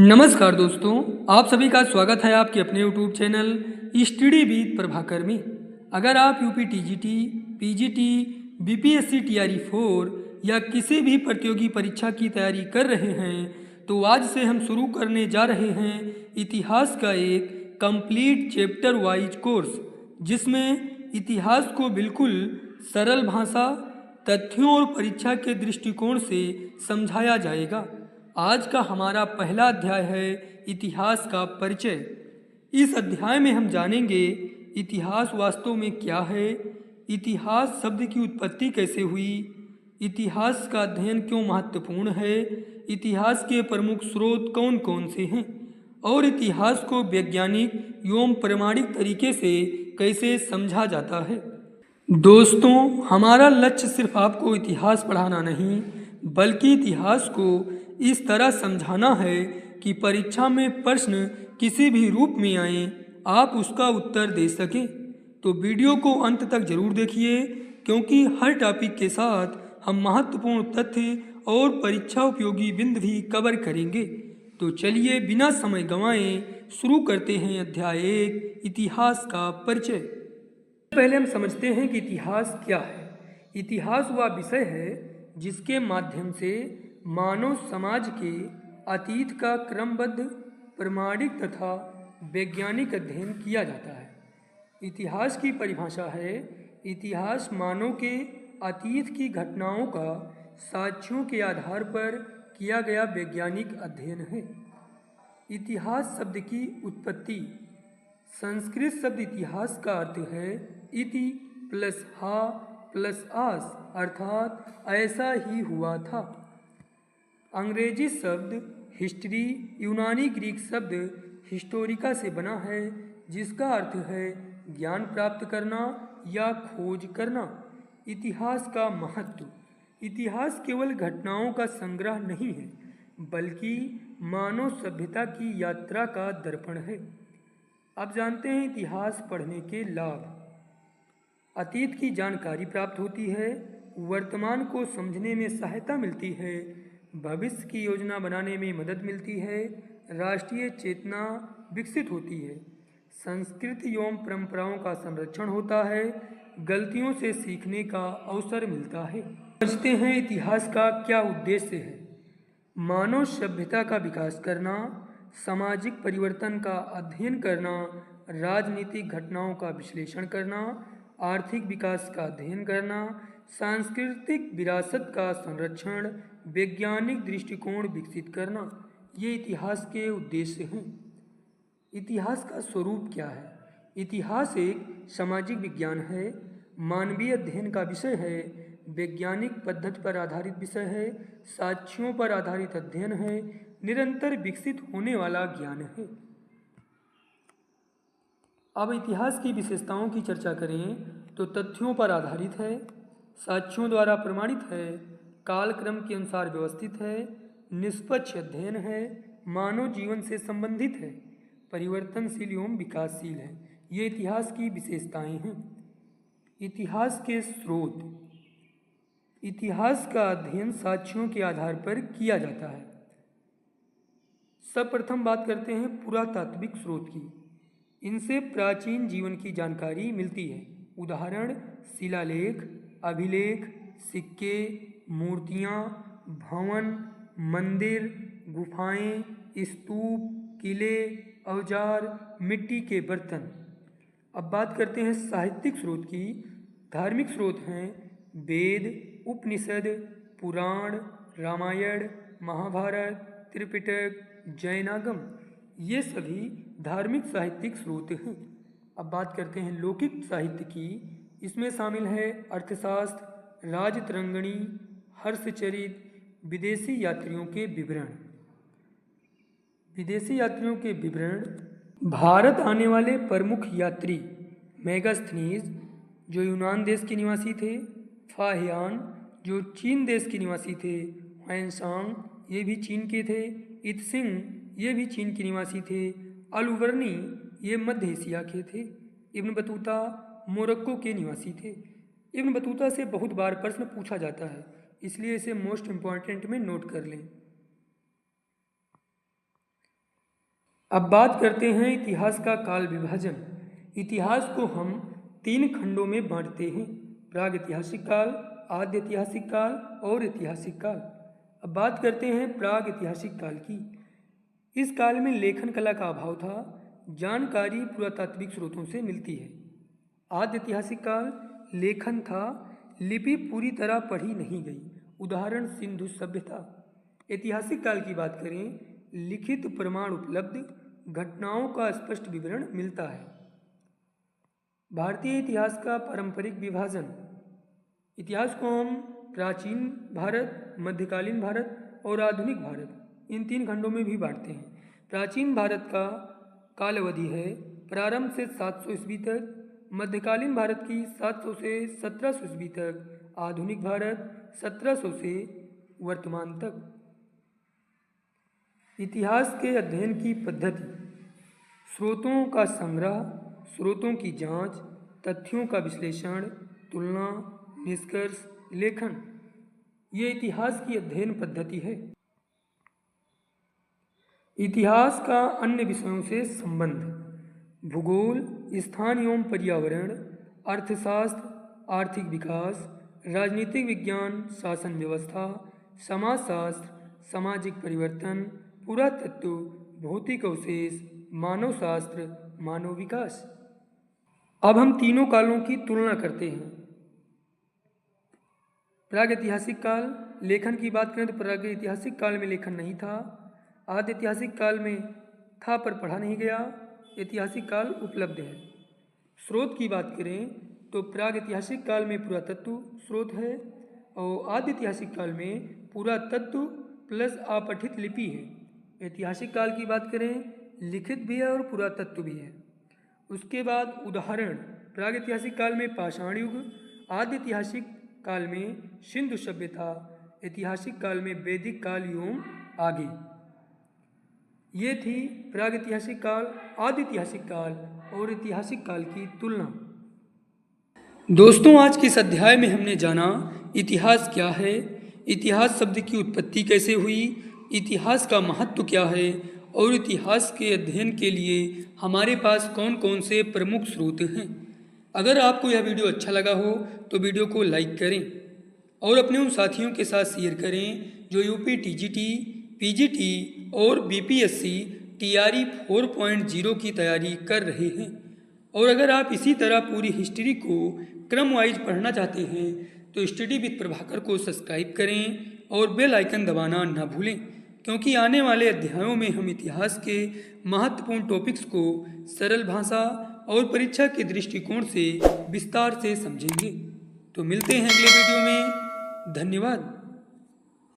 नमस्कार दोस्तों, आप सभी का स्वागत है आपके अपने YouTube channel study with Prabhakar में। अगर आप UP TGT, PGT, BPSC TRE 4 या किसी भी प्रतियोगी परीक्षा की तैयारी कर रहे हैं तो आज से हम शुरू करने जा रहे हैं इतिहास का एक कंप्लीट चैप्टर वाइज कोर्स, जिसमें इतिहास को बिल्कुल सरल भाषा, तथ्यों और परीक्षा के दृष्टिकोण से समझाया जाएगा। आज का हमारा पहला अध्याय है इतिहास का परिचय। इस अध्याय में हम जानेंगे इतिहास वास्तव में क्या है, इतिहास शब्द की उत्पत्ति कैसे हुई, इतिहास का अध्ययन क्यों महत्वपूर्ण है, इतिहास के प्रमुख स्रोत कौन कौन से हैं और इतिहास को वैज्ञानिक एवं प्रमाणिक तरीके से कैसे समझा जाता है। दोस्तों, हमारा लक्ष्य सिर्फ आपको इतिहास पढ़ाना नहीं बल्कि इतिहास को इस तरह समझाना है कि परीक्षा में प्रश्न किसी भी रूप में आए आप उसका उत्तर दे सकें। तो वीडियो को अंत तक जरूर देखिए, क्योंकि हर टॉपिक के साथ हम महत्वपूर्ण तथ्य और परीक्षा उपयोगी बिंदु भी कवर करेंगे। तो चलिए बिना समय गंवाए शुरू करते हैं अध्याय 1 इतिहास का परिचय। पहले हम समझते हैं कि इतिहास क्या है। इतिहास वह विषय है जिसके माध्यम से मानव समाज के अतीत का क्रमबद्ध, प्रमाणिक तथा वैज्ञानिक अध्ययन किया जाता है। इतिहास की परिभाषा है, इतिहास मानव के अतीत की घटनाओं का साक्ष्यों के आधार पर किया गया वैज्ञानिक अध्ययन है। इतिहास शब्द की उत्पत्ति। संस्कृत शब्द इतिहास का अर्थ है इति प्लस हा प्लस आस, अर्थात ऐसा ही हुआ था। अंग्रेजी शब्द हिस्ट्री यूनानी ग्रीक शब्द हिस्टोरिका से बना है, जिसका अर्थ है ज्ञान प्राप्त करना या खोज करना। इतिहास का महत्व। इतिहास केवल घटनाओं का संग्रह नहीं है बल्कि मानव सभ्यता की यात्रा का दर्पण है। अब जानते हैं इतिहास पढ़ने के लाभ। अतीत की जानकारी प्राप्त होती है, वर्तमान को समझने में सहायता मिलती है, भविष्य की योजना बनाने में मदद मिलती है, राष्ट्रीय चेतना विकसित होती है, संस्कृति एवं परंपराओं का संरक्षण होता है, गलतियों से सीखने का अवसर मिलता है। समझते हैं इतिहास का क्या उद्देश्य है। मानव सभ्यता का विकास करना, सामाजिक परिवर्तन का अध्ययन करना, राजनीतिक घटनाओं का विश्लेषण करना, आर्थिक विकास का अध्ययन करना, सांस्कृतिक विरासत का संरक्षण, वैज्ञानिक दृष्टिकोण विकसित करना, ये इतिहास के उद्देश्य हैं। इतिहास का स्वरूप क्या है। इतिहास एक सामाजिक विज्ञान है, मानवीय अध्ययन का विषय है, वैज्ञानिक पद्धति पर आधारित विषय है, साक्ष्यों पर आधारित अध्ययन है, निरंतर विकसित होने वाला ज्ञान है। अब इतिहास की विशेषताओं की चर्चा करें तो तथ्यों पर आधारित है, साक्ष्यों द्वारा प्रमाणित है, कालक्रम के अनुसार व्यवस्थित है, निष्पक्ष अध्ययन है, मानव जीवन से संबंधित है, परिवर्तनशील एवं विकासशील है। ये इतिहास की विशेषताएं हैं। इतिहास के स्रोत। इतिहास का अध्ययन साक्ष्यों के आधार पर किया जाता है। सर्वप्रथम बात करते हैं पुरातात्विक स्रोत की। इनसे प्राचीन जीवन की जानकारी मिलती है। उदाहरण शिलालेख, अभिलेख, सिक्के, मूर्तियाँ, भवन, मंदिर, गुफाएं, स्तूप, किले, औजार, मिट्टी के बर्तन। अब बात करते हैं साहित्यिक स्रोत की। धार्मिक स्रोत हैं वेद, उपनिषद, पुराण, रामायण, महाभारत, त्रिपिटक, जैनागम, ये सभी धार्मिक साहित्यिक स्रोत हैं। अब बात करते हैं लौकिक साहित्य की। इसमें शामिल है अर्थशास्त्र, राजतरंगिणी, हर्षचरित, विदेशी यात्रियों के विवरण। विदेशी यात्रियों के विवरण। भारत आने वाले प्रमुख यात्री मेगास्थनीज जो यूनान देश के निवासी थे, फाहियान जो चीन देश के निवासी थे, हुएनसांग ये भी चीन के थे, इत्सिंग ये भी चीन के निवासी थे, अलवर्नी ये मध्य एशिया के थे, इब्न बतूता मोरक्को के निवासी थे। इब्न बतूता से बहुत बार प्रश्न पूछा जाता है, इसलिए इसे मोस्ट इम्पॉर्टेंट में नोट कर लें। अब बात करते हैं इतिहास का काल विभाजन। इतिहास को हम 3 खंडों में बांटते हैं, प्राग ऐतिहासिक काल, आद्य ऐतिहासिक काल और ऐतिहासिक काल। अब बात करते हैं प्राग ऐतिहासिक काल की। इस काल में लेखन कला का अभाव था, जानकारी पुरातात्विक स्रोतों से मिलती है। आद्य ऐतिहासिक काल लेखन था, लिपि पूरी तरह पढ़ी नहीं गई, उदाहरण सिंधु सभ्यता। ऐतिहासिक काल की बात करें, लिखित प्रमाण उपलब्ध, घटनाओं का स्पष्ट विवरण मिलता है। भारतीय इतिहास का पारंपरिक विभाजन। इतिहास को हम प्राचीन भारत, मध्यकालीन भारत और आधुनिक भारत, इन 3 खंडों में भी बांटते हैं। प्राचीन भारत का काल अवधि है प्रारंभ से 700 ईस्वी तक, मध्यकालीन भारत की 700 से 1700 ईस्वी तक, आधुनिक भारत 1700 से वर्तमान तक। इतिहास के अध्ययन की पद्धति: स्रोतों का संग्रह, स्रोतों की जांच, तथ्यों का विश्लेषण, तुलना, निष्कर्ष, लेखन, ये इतिहास की अध्ययन पद्धति है। इतिहास का अन्य विषयों से संबंध: भूगोल, स्थान एवं पर्यावरण, अर्थशास्त्र, आर्थिक विकास, राजनीतिक विज्ञान, शासन व्यवस्था, समाजशास्त्र, सामाजिक परिवर्तन, पुरातत्व, भौतिक अवशेष, मानव शास्त्र, मानव विकास। अब हम तीनों कालों की तुलना करते हैं। प्रागैतिहासिक काल, लेखन की बात करें तो प्रागैतिहासिक काल में लेखन नहीं था, आद्य ऐतिहासिक काल में था पर पढ़ा नहीं गया, ऐतिहासिक काल उपलब्ध है। स्रोत की बात करें तो प्रागैतिहासिक काल में पुरातत्व स्रोत है और आद्य ऐतिहासिक काल में पुरातत्व प्लस अपठित लिपि है। ऐतिहासिक काल की बात करें, लिखित भी है और पुरातत्व भी है। उसके बाद उदाहरण, प्रागैतिहासिक काल में पाषाण युग, आद्य ऐतिहासिक काल में सिंधु सभ्यता, ऐतिहासिक काल में वैदिक काल एवं आगे। ये थी प्रागैतिहासिक काल, आद्य ऐतिहासिक काल और ऐतिहासिक काल की तुलना। दोस्तों, आज के इस अध्याय में हमने जाना इतिहास क्या है, इतिहास शब्द की उत्पत्ति कैसे हुई, इतिहास का महत्व क्या है और इतिहास के अध्ययन के लिए हमारे पास कौन कौन से प्रमुख स्रोत हैं। अगर आपको यह वीडियो अच्छा लगा हो तो वीडियो को लाइक करें और अपने उन साथियों के साथ शेयर करें जो यूपी टीजीटी, पीजीटी और बीपीएससी टीआरई 4.0 की तैयारी कर रहे हैं। और अगर आप इसी तरह पूरी हिस्ट्री को क्रम वाइज पढ़ना चाहते हैं तो स्टडी विद प्रभाकर को सब्सक्राइब करें और बेल आइकन दबाना न भूलें, क्योंकि आने वाले अध्यायों में हम इतिहास के महत्वपूर्ण टॉपिक्स को सरल भाषा और परीक्षा के दृष्टिकोण से विस्तार से समझेंगे। तो मिलते हैं अगले वीडियो में। धन्यवाद।